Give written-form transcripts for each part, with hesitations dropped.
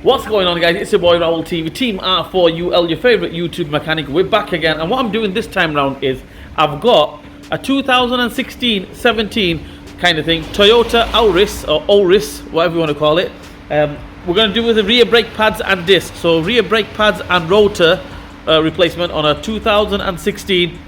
What's going on, guys? It's your boy Raul TV, Team R4UL, your favorite YouTube mechanic. We're back again, and what I'm doing this time round is I've got a 2016-17 kind of thing Toyota Auris, or Auris, whatever you want to call it. We're going to do with the rear brake pads and disc. So rear brake pads and rotor replacement on a 2016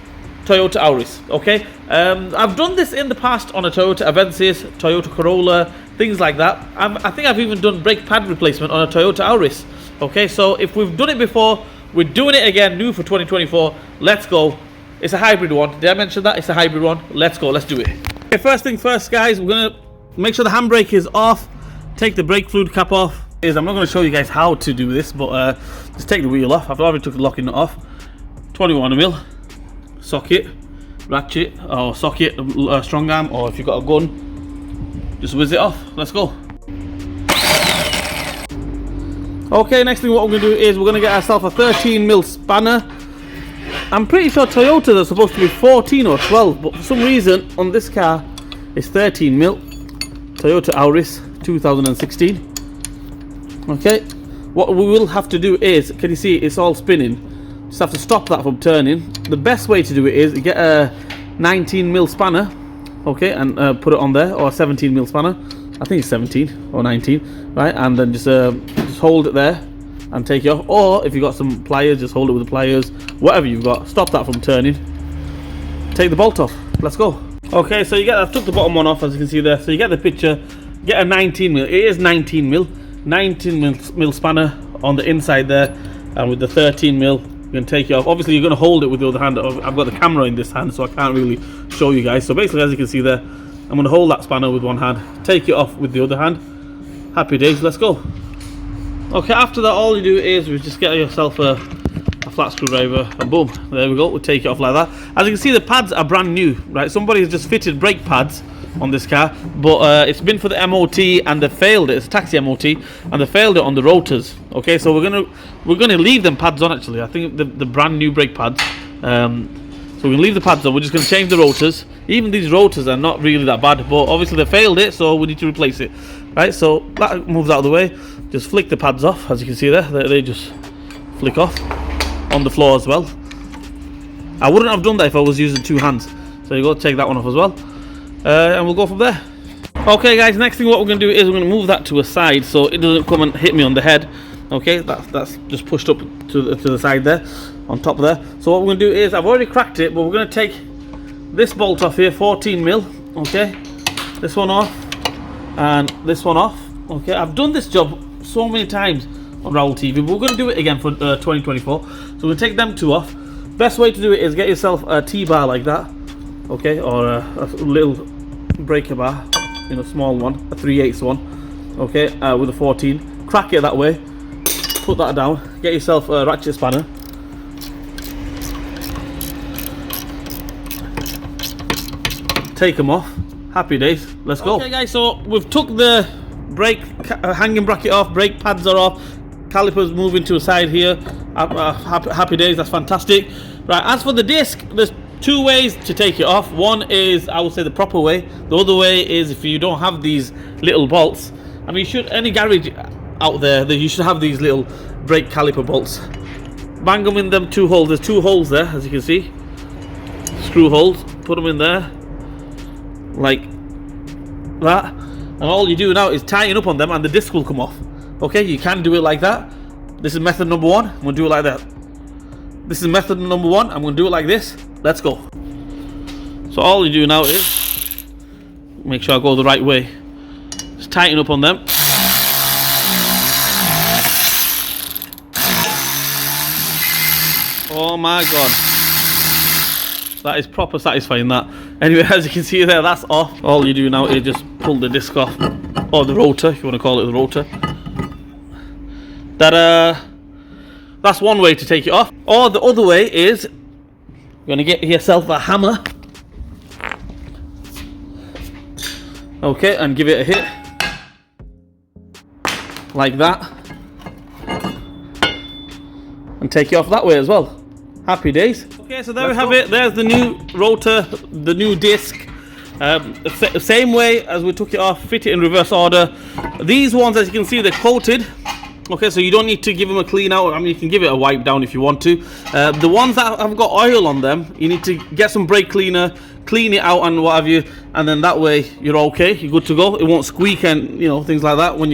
Toyota Auris. Okay, I've done this in the past on a Toyota Avensis, Toyota Corolla, things like that. I think I've even done brake pad replacement on a Toyota Auris. Okay, so if we've done it before, we're doing it again, new for 2024. Let's go. It's a hybrid one. Did I mention that? It's a hybrid one. Let's go. Let's do it. Okay, first thing first, guys. We're gonna make sure the handbrake is off. Take the brake fluid cap off. I'm not going to show you guys how to do this, but just take the wheel off. I've already took the locking nut off. 21mm socket, ratchet, or socket, strong arm, or if you've got a gun, just whiz it off. Let's go. Okay, next thing what we're going to do is we're going to get ourselves a 13mm spanner. I'm pretty sure Toyotas are supposed to be 14 or 12, but for some reason on this car it's 13mm. Toyota Auris 2016. Okay, what we will have to do is, can you see it's all spinning? Just have to stop that from turning. The best way to do it is get a 19mm spanner, okay, and put it on there, or a 17mm spanner. I think it's 17 or 19, right? And then just hold it there and take it off. Or if you've got some pliers, just hold it with the pliers. Whatever you've got, stop that from turning. Take the bolt off. Let's go. Okay, so I've took the bottom one off, as you can see there. So you get the picture. Get a 19mm. It is 19mm spanner on the inside there, and with the 13mm you're going to take it off. Obviously you're going to hold it with the other hand. I've got the camera in this hand, so I can't really show you guys. So basically, as you can see there, I'm going to hold that spanner with one hand, take it off with the other hand. Happy days. Let's go. Okay, after that all you do is we just get yourself a flat screwdriver, and boom, there we go. We'll take it off like that. As you can see, the pads are brand new, right? Somebody has just fitted brake pads on this car, but it's been for the MOT and they failed it. It's a taxi MOT and they failed it on the rotors. Okay, so we're gonna leave them pads on. Actually, I think the brand new brake pads. So we're gonna leave the pads on. We're just gonna change the rotors. Even these rotors are not really that bad, but obviously they failed it, so we need to replace it. Right, so that moves out of the way. Just flick the pads off, as you can see there. They just flick off on the floor as well. I wouldn't have done that if I was using two hands. So you got to take that one off as well. And we'll go from there. Okay, guys, next thing what we're going to do is we're going to move that to a side so it doesn't come and hit me on the head. Okay, that's just pushed up to the side there, on top there. So what we're going to do is, I've already cracked it, but we're going to take this bolt off here, 14mm. Okay, this one off and this one off. Okay, I've done this job so many times on Raul TV, but we're going to do it again for 2024. So we're going to take them two off. Best way to do it is get yourself a T-bar like that. Okay, or a little breaker bar, you know, small one, a 3/8 one, okay, with a 14. Crack it that way, put that down, get yourself a ratchet spanner, take them off. Happy days. Let's go. Okay, guys, so we've took the brake hanging bracket off, brake pads are off, calipers moving to a side here. Happy days. That's fantastic. Right, as for the disc, there's two ways to take it off. One is, I would say, the proper way. The other way is if you don't have these little bolts. I mean, any garage out there, you should have these little brake caliper bolts. Bang them in them two holes. There's two holes there, as you can see. Screw holes. Put them in there, like that. And all you do now is tighten up on them, and the disc will come off. Okay, you can do it like that. This is method number one. I'm gonna do it like that. This is method number one. I'm gonna do it like this. Let's go. So all you do now is make sure I go the right way. Just tighten up on them. Oh my god, that is proper satisfying, that. Anyway, as you can see there, that's off. All you do now is just pull the disc off, or the rotor, if you want to call it the rotor. That's one way to take it off. Or the other way is you're going to get yourself a hammer, okay, and give it a hit like that, and take it off that way as well. Happy days. Okay, so there we have it. There's the new rotor, the new disc. Same way as we took it off, fit it in reverse order. These ones, as you can see, they're coated. Okay, so you don't need to give them a clean out. I mean, you can give it a wipe down if you want to. The ones that have got oil on them, you need to get some brake cleaner, clean it out and what have you, and then that way you're okay, you're good to go. It won't squeak and, you know, things like that when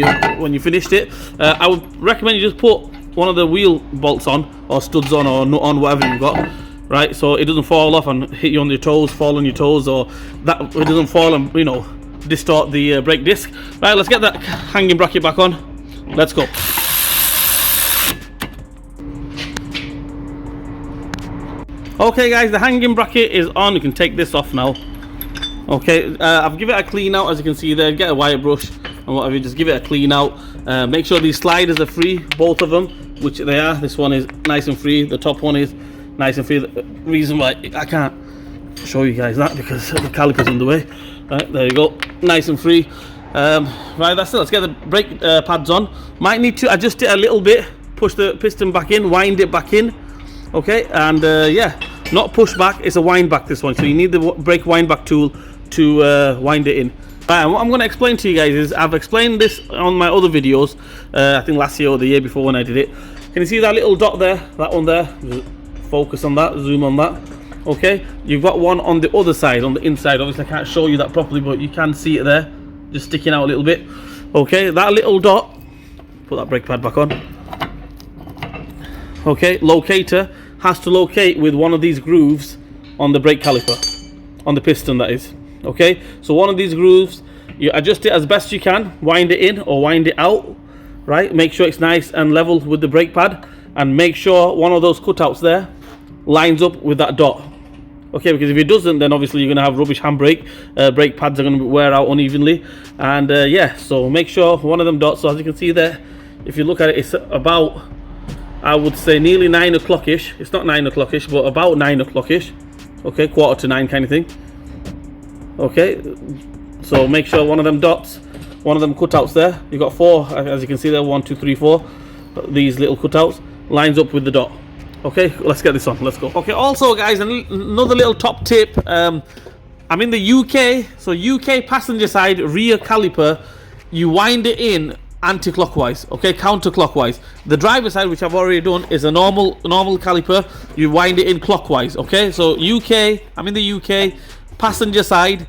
you finished it. I would recommend you just put one of the wheel bolts on, or studs on, or nut on, whatever you've got, right, so it doesn't fall off and hit you on your toes, fall on your toes, or that it doesn't fall and, you know, distort the brake disc. Right, let's get that hanging bracket back on. Let's go. Okay guys, the hanging bracket is on. You can take this off now. Okay, I've given it a clean out, as you can see there. Get a wire brush and whatever, just give it a clean out. Make sure these sliders are free, both of them, which they are. This one is nice and free, the top one is nice and free. The reason why I can't show you guys that because the caliper's in the way. Right, there you go, nice and free. Right, that's it. Let's get the brake pads on. Might need to adjust it a little bit, push the piston back in, wind it back in. Okay, and yeah, not push back, it's a wind back, this one, so you need the brake wind back tool to wind it in. Right, and what I'm going to explain to you guys is, I've explained this on my other videos, I think last year or the year before when I did it. Can you see that little dot there, that one there? Just focus on that, zoom on that. Okay, you've got one on the other side, on the inside. Obviously I can't show you that properly, but you can see it there, just sticking out a little bit. Okay, that little dot, put that brake pad back on. Okay, locator has to locate with one of these grooves on the brake caliper, on the piston that is. Okay, so one of these grooves, you adjust it as best you can, wind it in or wind it out, right? Make sure it's nice and level with the brake pad, and make sure one of those cutouts there lines up with that dot. Okay, because if it doesn't, then obviously you're going to have rubbish handbrake. Brake pads are going to wear out unevenly, and yeah, so make sure one of them dots. So as you can see there, if you look at it, it's about, I would say, nearly 9 o'clock-ish. It's not 9 o'clock-ish, but about 9 o'clock-ish. Okay, 8:45 kind of thing. Okay, so make sure one of them dots, one of them cutouts there, you've got 4, as you can see there, 1, 2, 3, 4, these little cutouts, lines up with the dot. Okay, let's get this on, let's go. Okay, also guys, another little top tip, I'm in the UK, so UK passenger side rear caliper, you wind it in anti-clockwise, okay, counterclockwise. The driver side, which I've already done, is a normal caliper, you wind it in clockwise. Okay, so UK, I'm in the UK, passenger side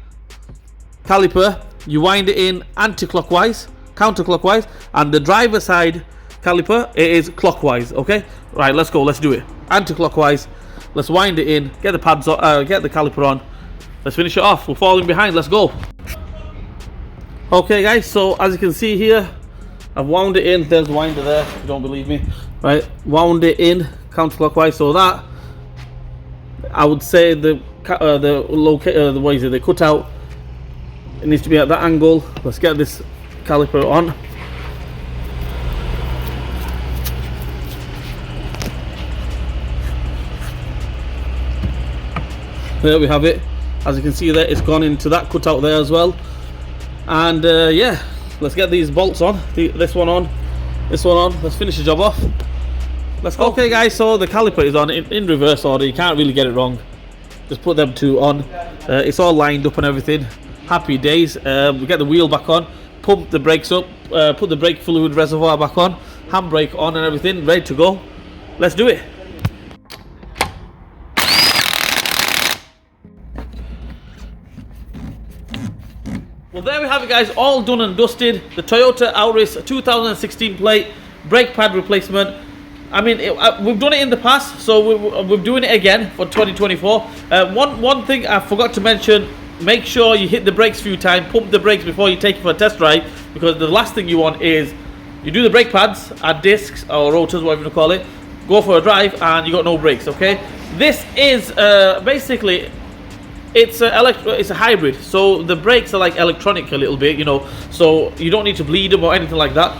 caliper, you wind it in anti-clockwise, counterclockwise, and the driver side caliper, it is clockwise. Okay, right, let's go, let's do it. Anti-clockwise, let's wind it in, get the pads on, get the caliper on, let's finish it off. We're falling behind, let's go. Okay guys, so as you can see here, I've wound it in. There's the winder there, if you don't believe me. Right, wound it in counterclockwise, so that, I would say the what is it, the cutout, it needs to be at that angle. Let's get this caliper on. There we have it. As you can see there, it's gone into that cutout there as well. And yeah, let's get these bolts on. This one on, this one on. Let's finish the job off. Let's go. Okay guys, so the caliper is on in reverse order. You can't really get it wrong. Just put them two on. It's all lined up and everything. Happy days. We get the wheel back on, pump the brakes up, put the brake fluid reservoir back on, handbrake on and everything, ready to go. Let's do it. Well, there we have it guys, all done and dusted. The Toyota Auris 2016 plate, brake pad replacement. I mean, we've done it in the past, so we're doing it again for 2024. One thing I forgot to mention, make sure you hit the brakes a few times, pump the brakes before you take it for a test ride, because the last thing you want is you do the brake pads, add discs or rotors, whatever you call it, go for a drive and you got no brakes. Okay, this is basically, it's a hybrid, so the brakes are like electronic a little bit, you know, so you don't need to bleed them or anything like that.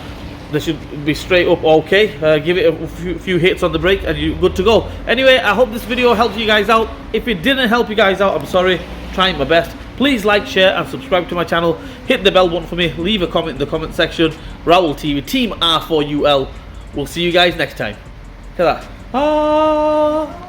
They should be straight up okay. Give it a few hits on the brake and you're good to go. Anyway, I hope this video helped you guys out. If it didn't help you guys out, I'm sorry, trying my best. Please like, share and subscribe to my channel. Hit the bell button for me, leave a comment in the comment section. Raul TV, Team R4UL. We'll see you guys next time. Ta-da.